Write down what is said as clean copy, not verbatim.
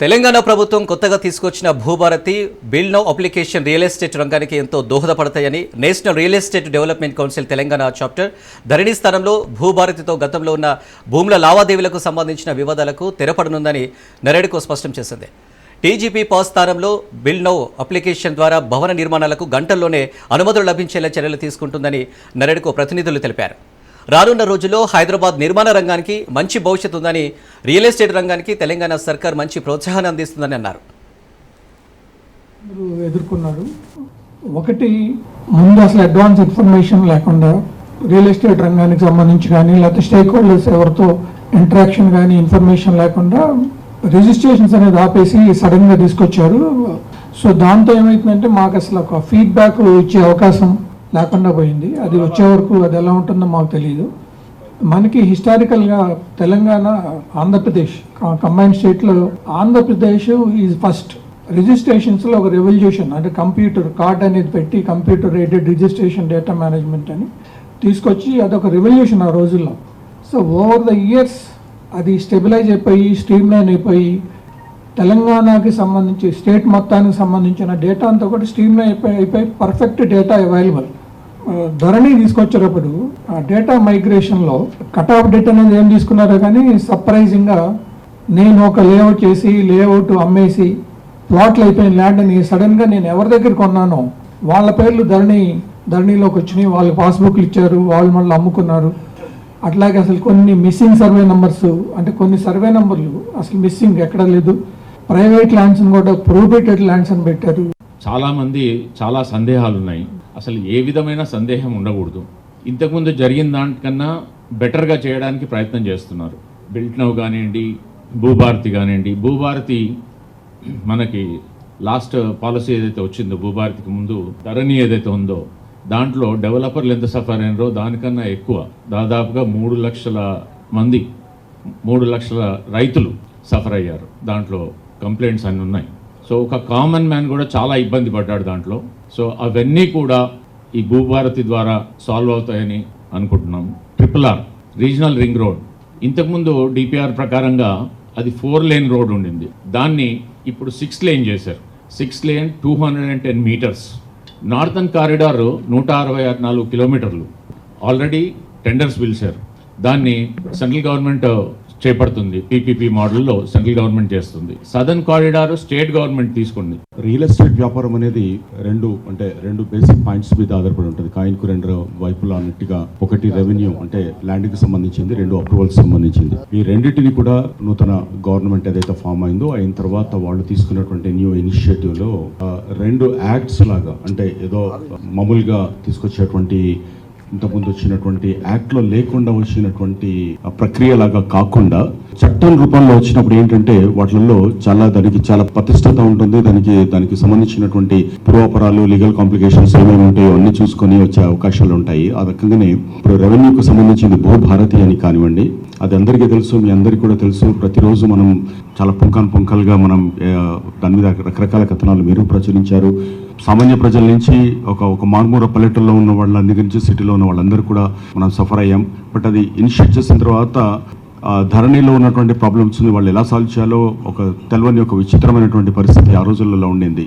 తెలంగాణ ప్రభుత్వం కొత్తగా తీసుకొచ్చిన Bhubharati bill now application real estate రంగానికి ఎంతో దోహదపడతాయని national real estate development council Telangana chapter Dharani స్థానంలో భూభారతితో గతంలో ఉన్న భూముల లావాదేవీలకు సంబంధించిన వివాదాలకు తెరపడనుందని నరేడ్కో స్పష్టం చేసింది. టీజీపీ పాస్ స్థానంలో బిల్ నౌ అప్లికేషన్ ద్వారా భవన నిర్మాణాలకు గంటల్లోనే అనుమతులు లభించేలా చర్యలు తీసుకుంటుందని నరేడ్కో ప్రతినిధులు తెలిపారు. రానున్న రోజుల్లో హైదరాబాద్ నిర్మాణ రంగానికి మంచి భవిష్యత్తు ఉందని, రియల్ ఎస్టేట్ రంగానికి తెలంగాణ సర్కార్ మంచి ప్రోత్సాహాన్ని అందిస్తుందని అన్నారు. ఎదుర్కొన్నారు. ఒకటి, ముందు అసలు అడ్వాన్స్ ఇన్ఫర్మేషన్ లేకుండా రియల్ ఎస్టేట్ రంగానికి సంబంధించి కానీ లేకపోతే స్టేక్ హోల్డర్స్ ఎవరితో ఇంటరాక్షన్ కానీ ఇన్ఫర్మేషన్ లేకుండా రిజిస్ట్రేషన్స్ అనేది ఆపేసి సడన్గా తీసుకొచ్చారు. సో దాంతో ఏమైతుందంటే మాకు అసలు ఒక ఫీడ్బ్యాక్ ఇచ్చే అవకాశం లేకుండా పోయింది. అది వచ్చే వరకు అది ఎలా ఉంటుందో మాకు తెలియదు. మనకి హిస్టారికల్గా తెలంగాణ, ఆంధ్రప్రదేశ్ కంబైన్డ్ స్టేట్లో ఆంధ్రప్రదేశ్ ఈజ్ ఫస్ట్. రిజిస్ట్రేషన్స్లో ఒక రెవల్యూషన్, అంటే కంప్యూటర్ కార్డ్ అనేది పెట్టి computer aided registration data management అని తీసుకొచ్చి అదొక రెవల్యూషన్ ఆ రోజుల్లో. సో ఓవర్ ద ఇయర్స్ అది స్టెబిలైజ్ అయిపోయి స్ట్రీమ్లైన్ అయిపోయి తెలంగాణకి సంబంధించి స్టేట్ మొత్తానికి సంబంధించిన డేటా అంతా కూడా స్ట్రీమ్లైన్ అయిపోయి పర్ఫెక్ట్ డేటా అవైలబుల్. ధరణి తీసుకొచ్చేటప్పుడు ఆ డేటా మైగ్రేషన్లో కట్ ఆఫ్ డేటా అనేది ఏం తీసుకున్నారో కానీ సర్ప్రైజింగ్గా నేను ఒక లేఅవుట్ చేసి లేఅవుట్ అమ్మేసి ప్లాట్లు అయిపోయిన ల్యాండ్ని సడన్గా నేను ఎవరి దగ్గర కొన్నానో వాళ్ళ పేర్లు ధరణిలోకి వచ్చినాయి. వాళ్ళు పాస్బుక్లు ఇచ్చారు, వాళ్ళు మళ్ళీ అమ్ముకున్నారు. అట్లాగే అసలు కొన్ని మిస్సింగ్ సర్వే నెంబర్స్, అంటే కొన్ని సర్వే నెంబర్లు అసలు మిస్సింగ్ ఎక్కడ లేదు. ప్రైవేట్ ల్యాండ్స్ని కూడా ప్రొహిబిటెడ్ ల్యాండ్స్ అని పెట్టారు. చాలామంది చాలా సందేహాలు ఉన్నాయి. అసలు ఏ విధమైన సందేహం ఉండకూడదు. ఇంతకుముందు జరిగిన దానికన్నా బెటర్గా చేయడానికి ప్రయత్నం చేస్తున్నారు. బిల్ట్ నౌ కానివ్వండి, భూభారతి కానివ్వండి. భూభారతి మనకి లాస్ట్ పాలసీ ఏదైతే వచ్చిందో, భూభారతికి ముందు ధరణి ఏదైతే ఉందో దాంట్లో డెవలపర్లు ఎంత సఫర్ అయినారో దానికన్నా ఎక్కువ, దాదాపుగా 3 లక్షల మంది, 3 లక్షల రైతులు సఫర్ అయ్యారు. దాంట్లో కంప్లైంట్స్ అన్నీ ఉన్నాయి. సో ఒక కామన్ మ్యాన్ కూడా చాలా ఇబ్బంది పడ్డాడు దాంట్లో. సో అవన్నీ కూడా ఈ భూభారతి ద్వారా సాల్వ్ అవుతాయని అనుకుంటున్నాం. RRR రీజనల్ రింగ్ రోడ్, ఇంతకుముందు డిపిఆర్ ప్రకారంగా అది 4 లేన్ రోడ్ ఉండింది. దాన్ని ఇప్పుడు 6 లేన్ చేశారు. 6 లేన్ 210 మీటర్స్. నార్థన్ కారిడార్ 164 కిలోమీటర్లు. ఆల్రెడీ టెండర్స్ పిలిచారు. దాన్ని సెంట్రల్ గవర్నమెంట్ చేపడుతుంది. పీపీపీ మోడల్లో సెంట్రల్ గవర్నమెంట్ చేస్తుంది. సదర్న్ కారిడార్ స్టేట్ గవర్నమెంట్ తీసుకుంది. రియల్ ఎస్టేట్ వ్యాపారం అనేది రెండు బేసిక్ పాయింట్స్ మీద ఆధారపడి ఉంటుంది. కాయిన్కు 2 వైపులా అన్నట్టుగా, ఒకటి రెవెన్యూ అంటే ల్యాండ్కి సంబంధించింది, 2 అప్రూవల్స్ సంబంధించింది. ఈ రెండింటిని కూడా నూతన గవర్నమెంట్ ఏదైతే ఫామ్ అయిందో అయిన తర్వాత వాళ్ళు తీసుకున్నటువంటి న్యూ ఇనిషియేటివ్లో 2 యాక్ట్స్ లాగా, అంటే ఏదో మామూలుగా తీసుకొచ్చేటువంటి ఇంతకుముందు వచ్చినటువంటి యాక్ట్లో లేకుండా వచ్చినటువంటి ప్రక్రియలాగా కాకుండా చట్టం రూపంలో వచ్చినప్పుడు ఏంటంటే వాటిల్లో దానికి చాలా ప్రతిష్టత ఉంటుంది. దానికి సంబంధించినటువంటి పూర్వాపరాలు, లీగల్ కాంప్లికేషన్స్ ఏమేమి ఉంటాయో అన్ని చూసుకొని వచ్చే అవకాశాలు ఉంటాయి. ఆ రకంగానే ఇప్పుడు రెవెన్యూకి సంబంధించింది భూభారతి అని కానివ్వండి, అది అందరికీ తెలుసు, మీ అందరికీ కూడా తెలుసు. ప్రతిరోజు మనం చాలా పుంఖాలుగా మనం దాని మీద రకరకాల కథనాలు మీరు ప్రచురించారు. సామాన్య ప్రజల నుంచి ఒక మారుమూల పల్లెటూరులో ఉన్న వాళ్ళందరి నుంచి సిటీలో ఉన్న వాళ్ళందరూ కూడా మనం సఫర్ అయ్యాం. బట్ అది ఇనిషియేట్ చేసిన తర్వాత ధరణిలో ఉన్నటువంటి ప్రాబ్లమ్స్ని వాళ్ళు ఎలా సాల్వ్ చేయాలో ఒక తెలియని ఒక విచిత్రమైనటువంటి పరిస్థితి ఆ రోజులలో ఉండింది.